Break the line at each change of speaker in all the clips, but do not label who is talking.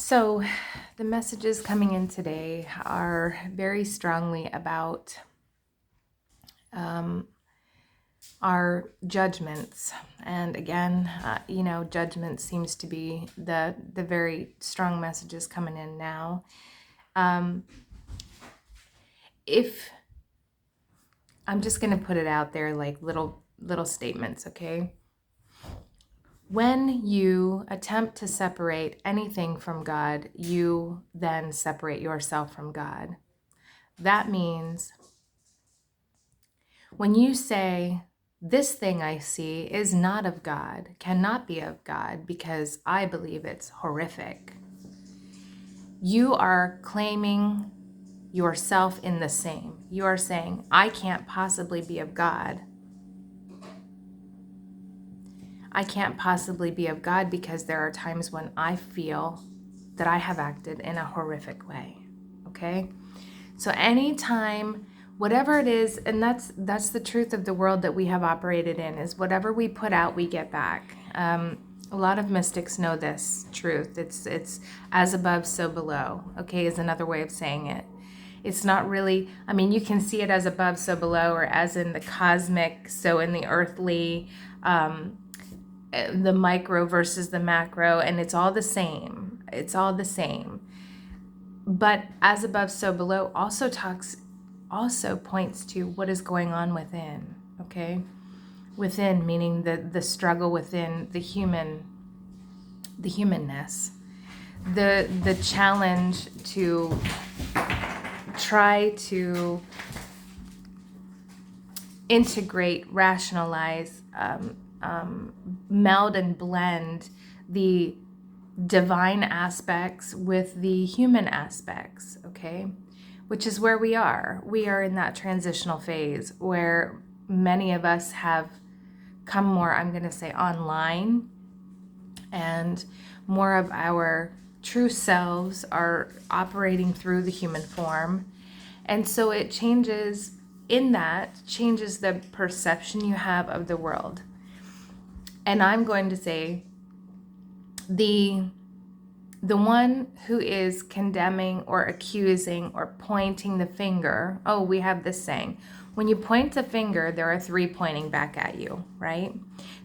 So, the messages coming in today are very strongly about our judgments. And again, judgment seems to be the very strong messages coming in now. If I'm just going to put it out there like little statements, okay? When you attempt to separate anything from God, you then separate yourself from God. That means when you say, this thing I see is not of God, cannot be of God because I believe it's horrific, you are claiming yourself in the same. You are saying, I can't possibly be of God. I can't possibly be of God because there are times when I feel that I have acted in a horrific way. Okay? So anytime, whatever it is, and that's the truth of the world that we have operated in, is whatever we put out, we get back. A lot of mystics know this truth. It's as above, so below, okay, is another way of saying it. It's not really, you can see it as above, so below, or as in the cosmic, so in the earthly, the micro versus the macro, and it's all the same. It's all the same. But as above, so below also points to what is going on within, okay? Within, meaning the struggle within the humanness. The challenge to try to integrate, rationalize, meld and blend the divine aspects with the human aspects, okay? Which is where we are. We are in that transitional phase where many of us have come more, I'm going to say, online, and more of our true selves are operating through the human form. And so it changes the perception you have of the world. And I'm going to say the one who is condemning or accusing or pointing the finger, we have this saying, when you point the finger, there are three pointing back at you, right?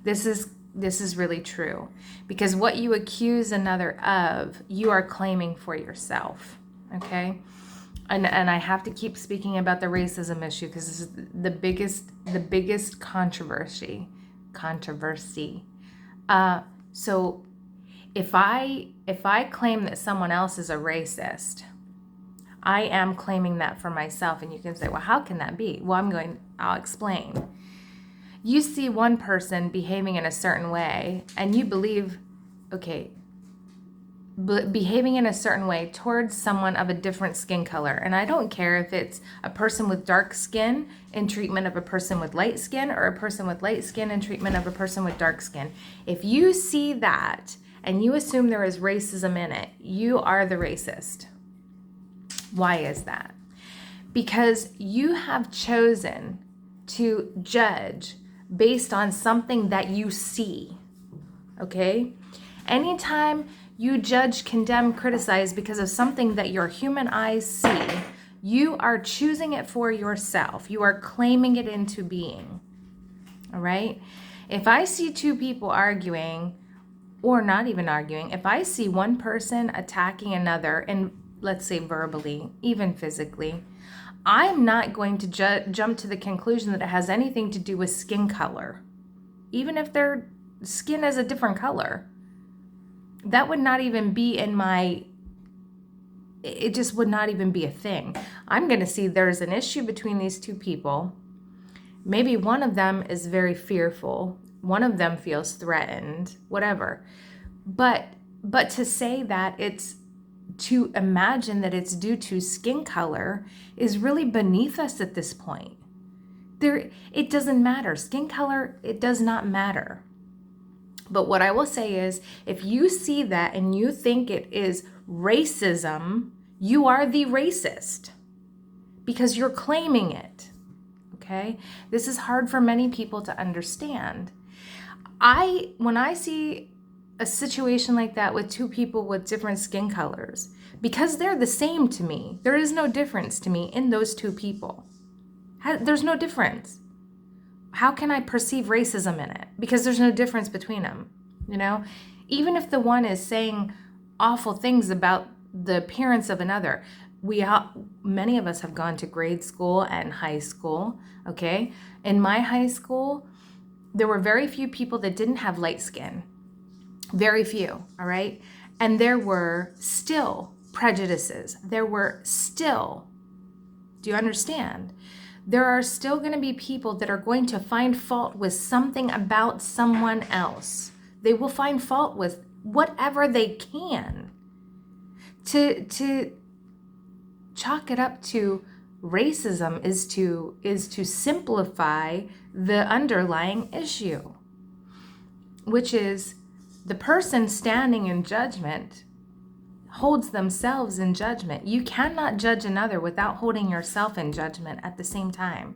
This is really true, because what you accuse another of, you are claiming for yourself, okay? And I have to keep speaking about the racism issue because this is the biggest controversy. So if I claim that someone else is a racist, I am claiming that for myself. And you can say, well, how can that be? Well, I'll explain. You see one person behaving in a certain way, and you believe, okay, behaving in a certain way towards someone of a different skin color. And I don't care if it's a person with dark skin in treatment of a person with light skin, or a person with light skin in treatment of a person with dark skin. If you see that and you assume there is racism in it, you are the racist. Why is that? Because you have chosen to judge based on something that you see, okay? Anytime you judge, condemn, criticize because of something that your human eyes see, you are choosing it for yourself. You are claiming it into being, all right? If I see two people arguing, or not even arguing, if I see one person attacking another, and let's say verbally, even physically, I'm not going to jump to the conclusion that it has anything to do with skin color, even if their skin is a different color. That would not even be it just would not even be a thing. I'm going to see there's an issue between these two people. Maybe one of them is very fearful. One of them feels threatened, whatever. But to say that to imagine that it's due to skin color is really beneath us at this point. It doesn't matter. Skin color, it does not matter. But what I will say is, if you see that and you think it is racism, you are the racist because you're claiming it, okay? This is hard for many people to understand. When I see a situation like that with two people with different skin colors because they're the same to me. There is no difference to me in those two people. There's no difference. How can I perceive racism in it? Because there's no difference between them, you know? Even if the one is saying awful things about the appearance of another, many of us have gone to grade school and high school, okay? In my high school, there were very few people that didn't have light skin. Very few, all right? And there were still prejudices. There were still, do you understand? There are still going to be people that are going to find fault with something about someone else. They will find fault with whatever they can to chalk it up to racism is to simplify the underlying issue, which is the person standing in judgment holds themselves in judgment. You cannot judge another without holding yourself in judgment at the same time.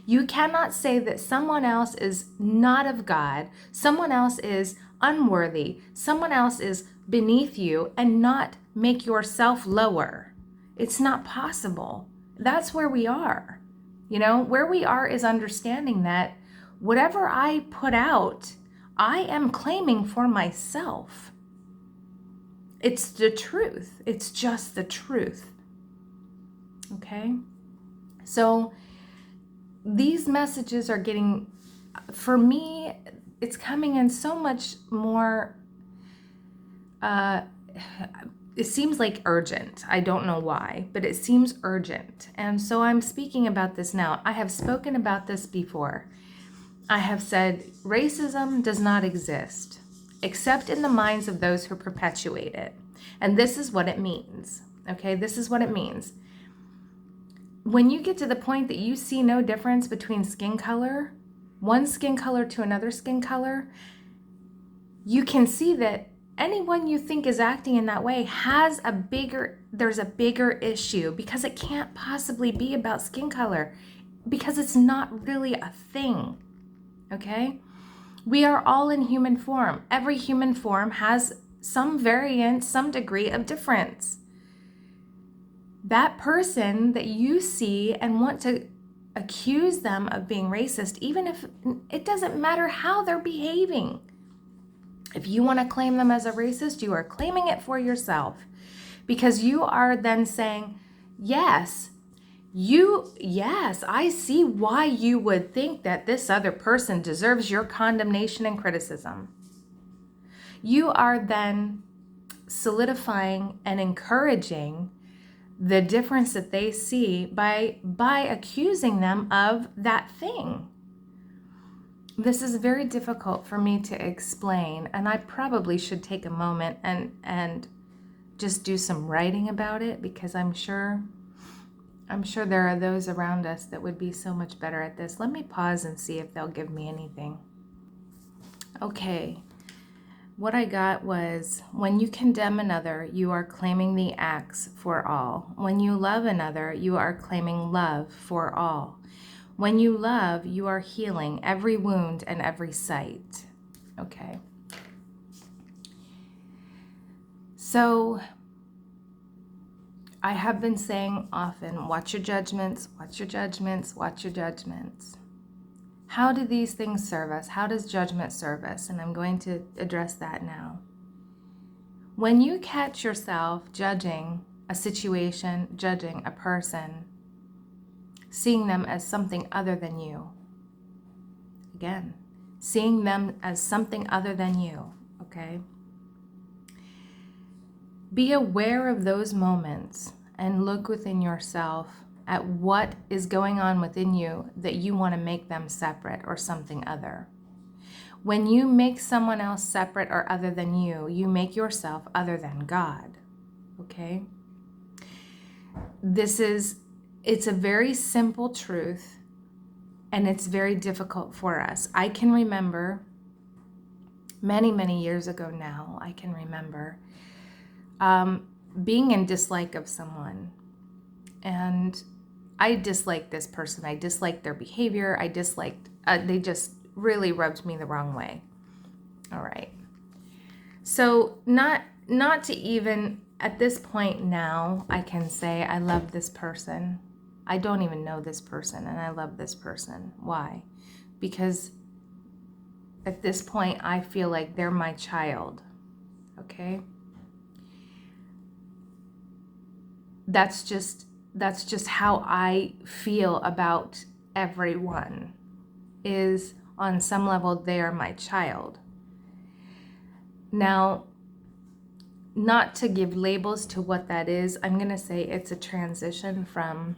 You cannot say that someone else is not of God, someone else is unworthy, someone else is beneath you, and not make yourself lower. It's not possible. That's where we are. You know, where we are is understanding that whatever I put out, I am claiming for myself. It's the truth. It's just the truth. Okay? So these messages are getting, for me, it's coming in so much more, it seems like urgent. I don't know why, but it seems urgent. And so I'm speaking about this now. I have spoken about this before. I have said racism does not exist except in the minds of those who perpetuate it. And this is what it means. Okay, this is what it means. When you get to the point that you see no difference between skin color, one skin color to another skin color, you can see that anyone you think is acting in that way there's a bigger issue, because it can't possibly be about skin color, because it's not really a thing. Okay? We are all in human form. Every human form has some variant, some degree of difference. That person that you see and want to accuse them of being racist, even if it doesn't matter how they're behaving. If you want to claim them as a racist, you are claiming it for yourself, because you are then saying, yes, I see why you would think that this other person deserves your condemnation and criticism. You are then solidifying and encouraging the difference that they see by accusing them of that thing. This is very difficult for me to explain, and I probably should take a moment and just do some writing about it, because I'm sure there are those around us that would be so much better at this. Let me pause and see if they'll give me anything. Okay. What I got was, when you condemn another, you are claiming the acts for all. When you love another, you are claiming love for all. When you love, you are healing every wound and every sight. Okay. So I have been saying often, watch your judgments, watch your judgments, watch your judgments. How do these things serve us? How does judgment serve us? And I'm going to address that now. When you catch yourself judging a situation, judging a person, seeing them as something other than you, again, seeing them as something other than you, okay? Be aware of those moments and look within yourself at what is going on within you that you want to make them separate or something other. When you make someone else separate or other than you, you make yourself other than God, okay? It's a very simple truth, and it's very difficult for us. I can remember many, many years ago now, I can remember being in dislike of someone, and I disliked this person. I disliked their behavior. They just really rubbed me the wrong way. All right. So not to even, at this point now, I can say I love this person. I don't even know this person, and I love this person. Why? Because at this point, I feel like they're my child, okay? That's just how I feel about everyone, is on some level, they are my child. Now, not to give labels to what that is, I'm going to say it's a transition from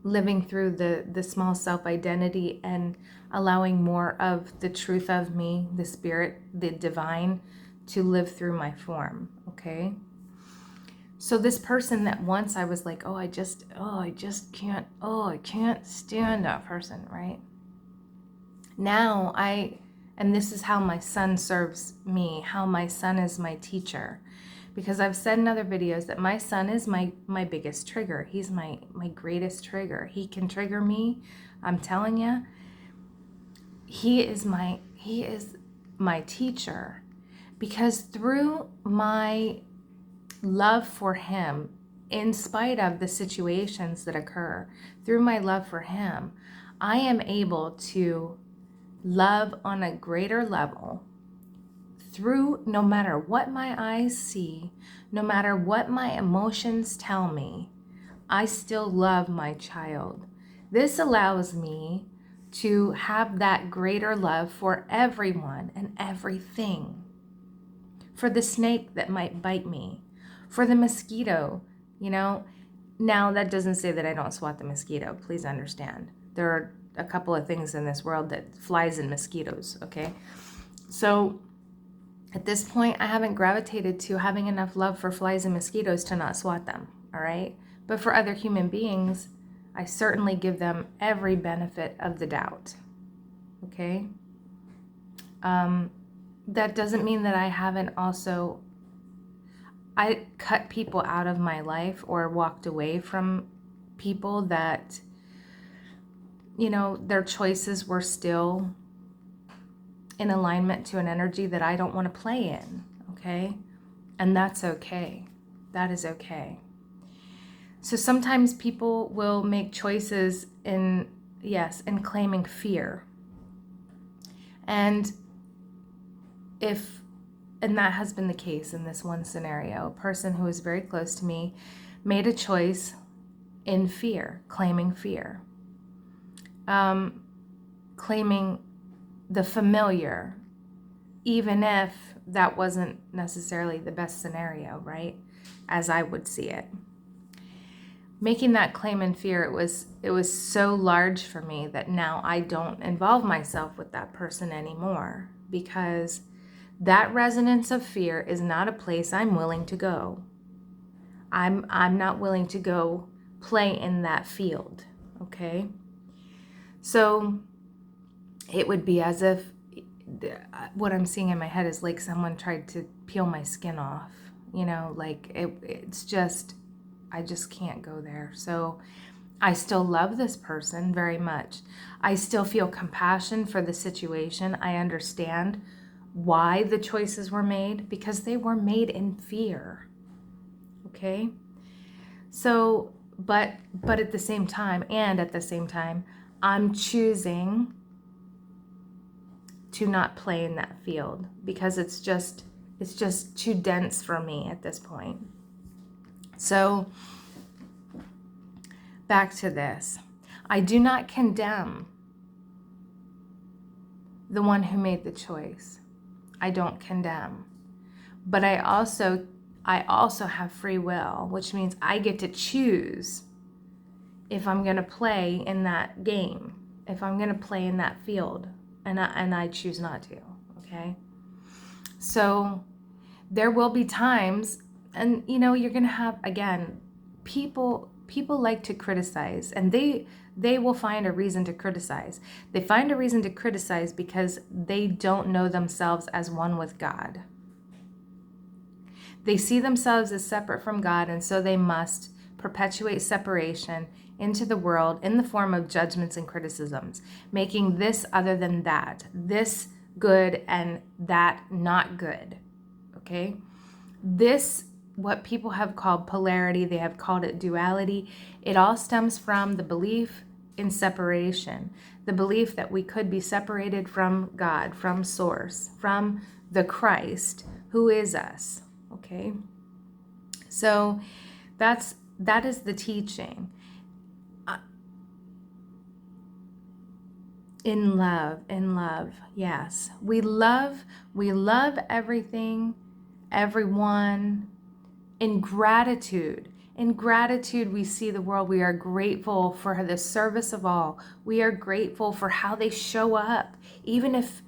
living through the small self-identity and allowing more of the truth of me, the spirit, the divine, to live through my form, okay? So this person that once I was like, I can't stand that person, right? Now and this is how my son serves me, how my son is my teacher. Because I've said in other videos that my son is my biggest trigger. He's my greatest trigger. He can trigger me. I'm telling you, he is my teacher. Because through my love for him, in spite of the situations that occur, through my love for him, I am able to love on a greater level through, no matter what my eyes see, no matter what my emotions tell me, I still love my child. This allows me to have that greater love for everyone and everything. For the snake that might bite me, for the mosquito, Now that doesn't say that I don't swat the mosquito, please understand. There are a couple of things in this world that flies and mosquitoes, okay? So at this point, I haven't gravitated to having enough love for flies and mosquitoes to not swat them, all right? But for other human beings, I certainly give them every benefit of the doubt, okay? That doesn't mean that I haven't also, I cut people out of my life or walked away from people that, their choices were still in alignment to an energy that I don't want to play in, okay? And that's okay. That is okay. So sometimes people will make choices in claiming fear. And that has been the case in this one scenario. A person who was very close to me made a choice in fear, claiming fear. Claiming the familiar, even if that wasn't necessarily the best scenario, right? As I would see it. Making that claim in fear, it was so large for me that now I don't involve myself with that person anymore, because that resonance of fear is not a place I'm willing to go. I'm not willing to go play in that field, okay? So it would be as if what I'm seeing in my head is like someone tried to peel my skin off, like it's just, I just can't go there. So I still love this person very much. I still feel compassion for the situation. I understand why the choices were made, because they were made in fear. Okay? So, but at the same time, I'm choosing to not play in that field, because it's just too dense for me at this point. So back to this. I do not condemn the one who made the choice. I don't condemn. But I also have free will, which means I get to choose if I'm going to play in that game, if I'm going to play in that field, and I choose not to, okay? So there will be times, and you're going to have, again, people like to criticize, and they will find a reason to criticize. They find a reason to criticize because they don't know themselves as one with God. They see themselves as separate from God, and so they must perpetuate separation into the world in the form of judgments and criticisms, making this other than that, this good and that not good. okay? This, what people have called polarity, they have called it duality. It all stems from the belief in separation, the belief that we could be separated from God, from Source, from the Christ, who is us, okay? So that is the teaching. In love, yes. We love everything, everyone. In gratitude, we see the world. We are grateful for the service of all. We are grateful for how they show up, even if,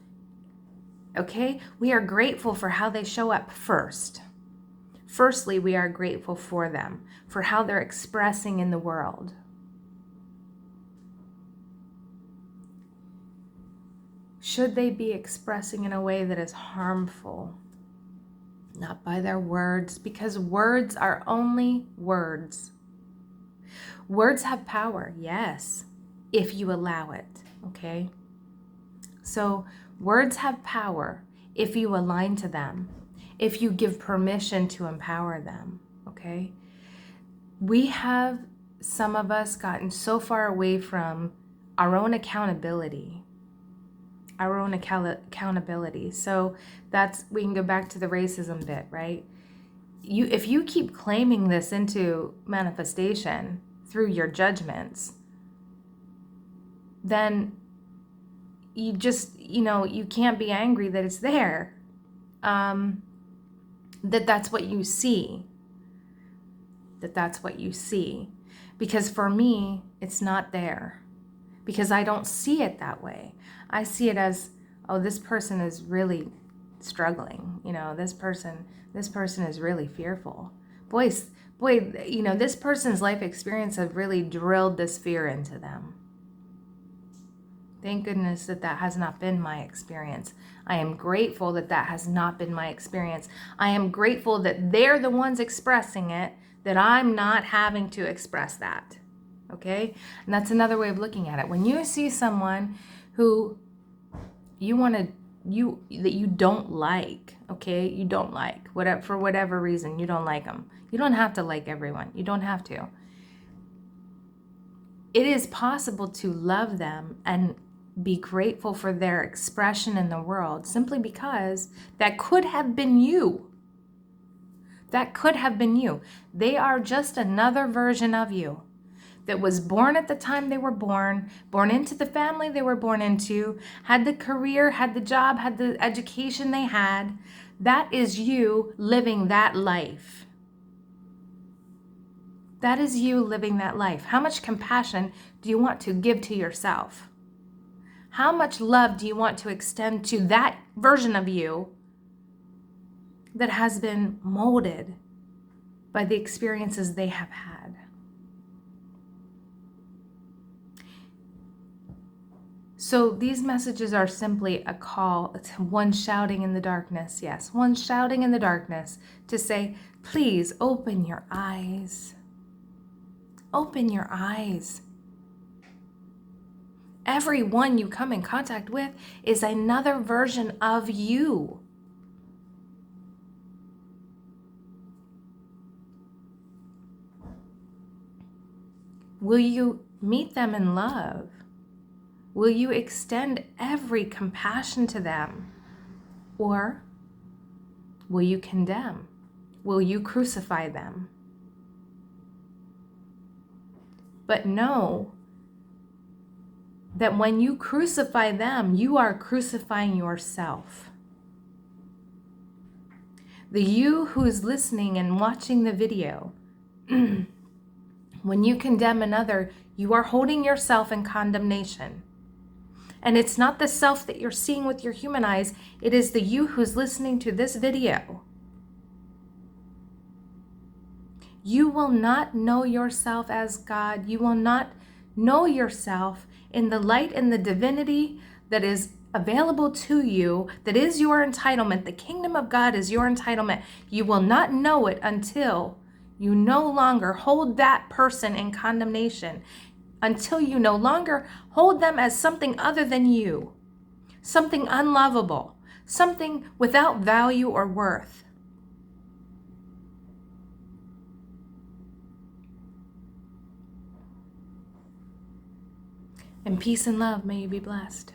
okay, we are grateful for how they show up first. Firstly, we are grateful for them, for how they're expressing in the world. Should they be expressing in a way that is harmful? Not by their words, because words are only words. Words have power, yes, if you allow it, okay? So words have power if you align to them, if you give permission to empower them, okay? We have, some of us, gotten so far away from our own accountability. So we can go back to the racism bit, right? If you keep claiming this into manifestation through your judgments, then you just, you can't be angry that it's there. That's what you see. That's what you see. Because for me, it's not there. Because I don't see it that way. I see it as, oh, this person is really struggling. This person is really fearful. Boy, this person's life experience have really drilled this fear into them. Thank goodness that has not been my experience. I am grateful that has not been my experience. I am grateful that they're the ones expressing it, that I'm not having to express that. Okay? And that's another way of looking at it. When you see someone who that you don't like, okay? You don't like, for whatever reason, you don't like them. You don't have to like everyone. You don't have to. It is possible to love them and be grateful for their expression in the world simply because that could have been you. That could have been you. They are just another version of you that was born at the time they were born into the family they were born into, had the career, had the job, had the education they had. That is you living that life. That is you living that life. How much compassion do you want to give to yourself? How much love do you want to extend to that version of you that has been molded by the experiences they have had? So these messages are simply a call to one shouting in the darkness. Yes, one shouting in the darkness to say, please open your eyes. Open your eyes. Everyone you come in contact with is another version of you. Will you meet them in love? Will you extend every compassion to them? Or will you condemn? Will you crucify them? But know that when you crucify them, you are crucifying yourself. The you who is listening and watching the video, when you condemn another, you are holding yourself in condemnation. And it's not the self that you're seeing with your human eyes. It is the you who's listening to this video. You will not know yourself as God. You will not know yourself in the light and the divinity that is available to you, that is your entitlement. The kingdom of God is your entitlement. You will not know it until you no longer hold that person in condemnation, until you no longer hold them as something other than you, something unlovable, something without value or worth. And peace and love, may you be blessed.